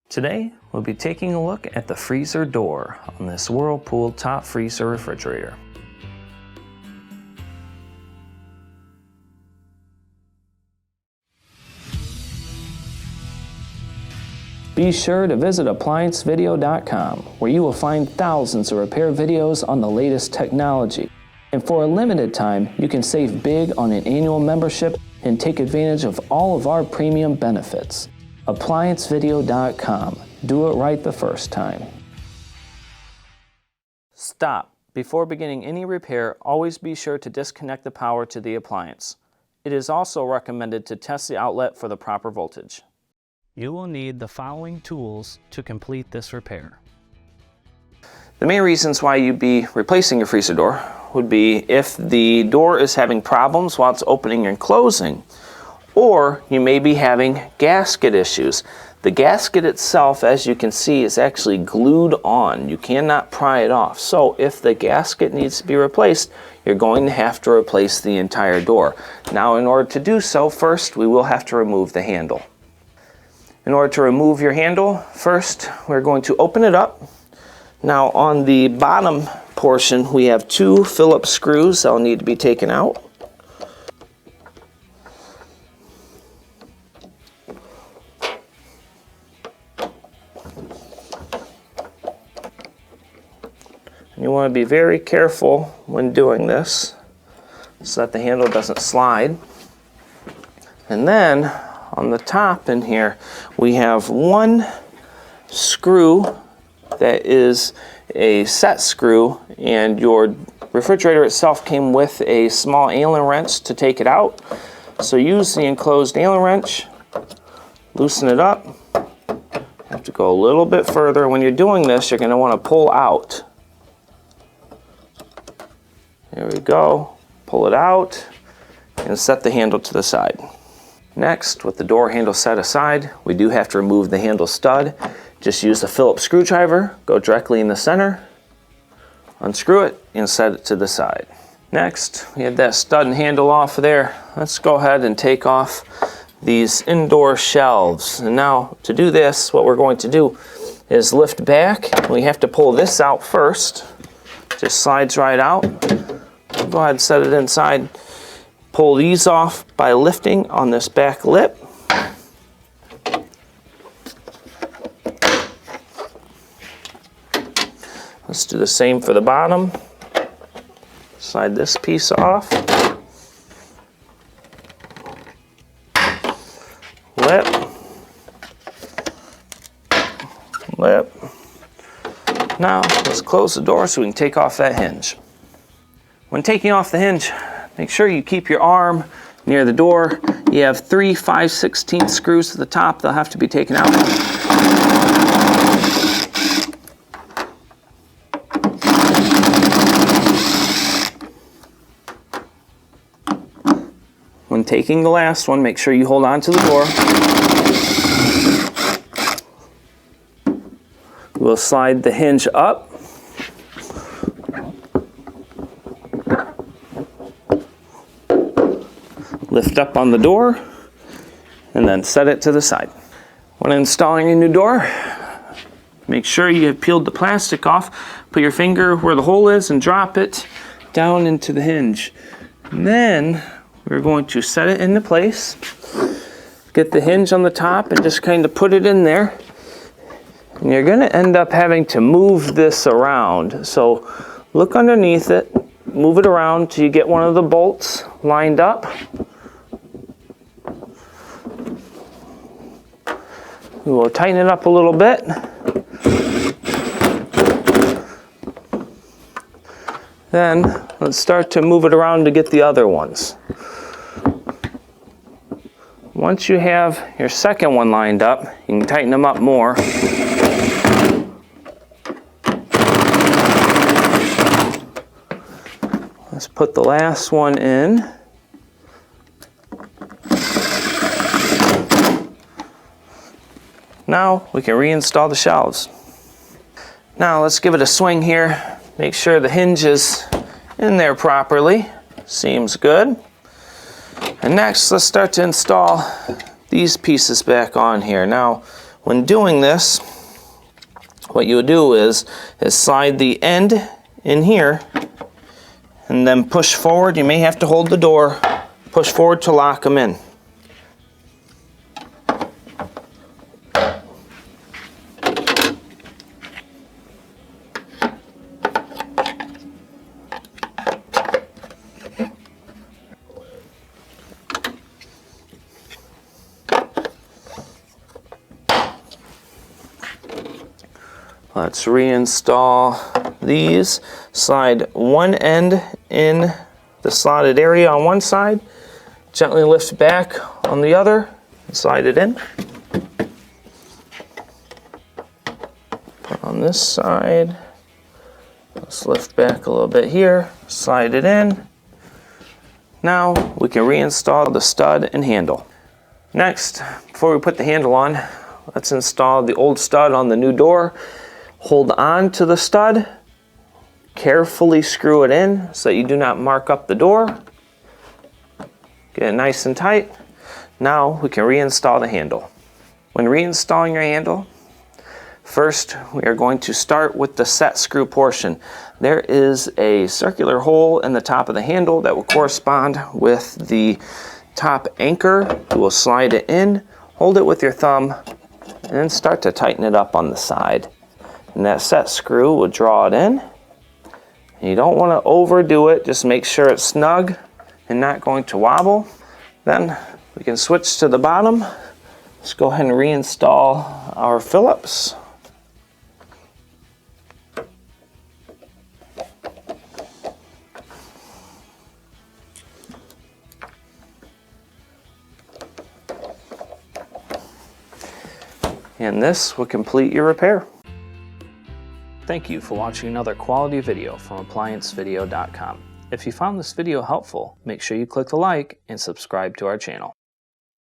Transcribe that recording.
Today, we'll be taking a look at the freezer door on this Whirlpool top freezer refrigerator. Be sure to visit ApplianceVideo.com, where you will find thousands of repair videos on the latest technology. And for a limited time, you can save big on an annual membership and take advantage of all of our premium benefits. ApplianceVideo.com. Do it right the first time. Stop. Before beginning any repair, always be sure to disconnect the power to the appliance. It is also recommended to test the outlet for the proper voltage. You will need the following tools to complete this repair. The main reasons why you'd be replacing your freezer door would be if the door is having problems while it's opening and closing, or you may be having gasket issues. The gasket itself, as you can see, is actually glued on. You cannot pry it off. So if the gasket needs to be replaced, you're going to have to replace the entire door. Now, in order to do so, first we will have to remove the handle. In order to remove your handle, first we're going to open it up. Now on the bottom portion we have two Phillips screws that will need to be taken out. And you want to be very careful when doing this so that the handle doesn't slide. And then on the top in here we have one screw that is a set screw, and your refrigerator itself came with a small Allen wrench to take it out. So use the enclosed Allen wrench, loosen it up. You have to go a little bit further. When you're doing this, you're going to want to pull out. There we go. Pull it out and set the handle to the side. Next, with the door handle set aside, we do have to remove the handle stud. Just use the Phillips screwdriver, go directly in the center, unscrew it, and set it to the side. Next, we have that stud and handle off there. Let's go ahead and take off these indoor shelves. And now, to do this, what we're going to do is lift back. We have to pull this out first. Just slides right out. Go ahead and set it inside. Pull these off by lifting on this back lip. Let's do the same for the bottom. Slide this piece off. Lip. Lip. Now, let's close the door so we can take off that hinge. When taking off the hinge, make sure you keep your arm near the door. You have 3 5/16 screws to the top. They'll have to be taken out. When taking the last one, make sure you hold on to the door. We'll slide the hinge up. Lift up on the door and then set it to the side. When installing a new door, make sure you have peeled the plastic off. Put your finger where the hole is and drop it down into the hinge. And then we're going to set it into place. Get the hinge on the top and just kind of put it in there. And you're going to end up having to move this around. So look underneath it, move it around till you get one of the bolts lined up. We will tighten it up a little bit. Then let's start to move it around to get the other ones. Once you have your second one lined up, you can tighten them up more. Let's put the last one in. Now we can reinstall the shelves. Now let's give it a swing here. Make sure the hinge is in there properly. Seems good. And next, let's start to install these pieces back on here. Now, When doing this, what you'll do is slide the end in here and then push forward. You may have to hold the door, push forward to lock them in. Let's reinstall these. Slide one end in the slotted area on one side, gently lift back on the other, and slide it in. Put on this side, let's lift back a little bit here, slide it in. Now we can reinstall the stud and handle. Next, before we put the handle on, let's install the old stud on the new door. Hold on to the stud, carefully screw it in so that you do not mark up the door. Get it nice and tight. Now we can reinstall the handle. When reinstalling your handle, first we are going to start with the set screw portion. There is a circular hole in the top of the handle that will correspond with the top anchor. You will slide it in, hold it with your thumb, and then start to tighten it up on the side. And that set screw will draw it in. And you don't want to overdo it, just make sure it's snug and not going to wobble. Then we can switch to the bottom. Let's go ahead and reinstall our Phillips. And this will complete your repair. Thank you for watching another quality video from ApplianceVideo.com. If you found this video helpful, make sure you click the like and subscribe to our channel.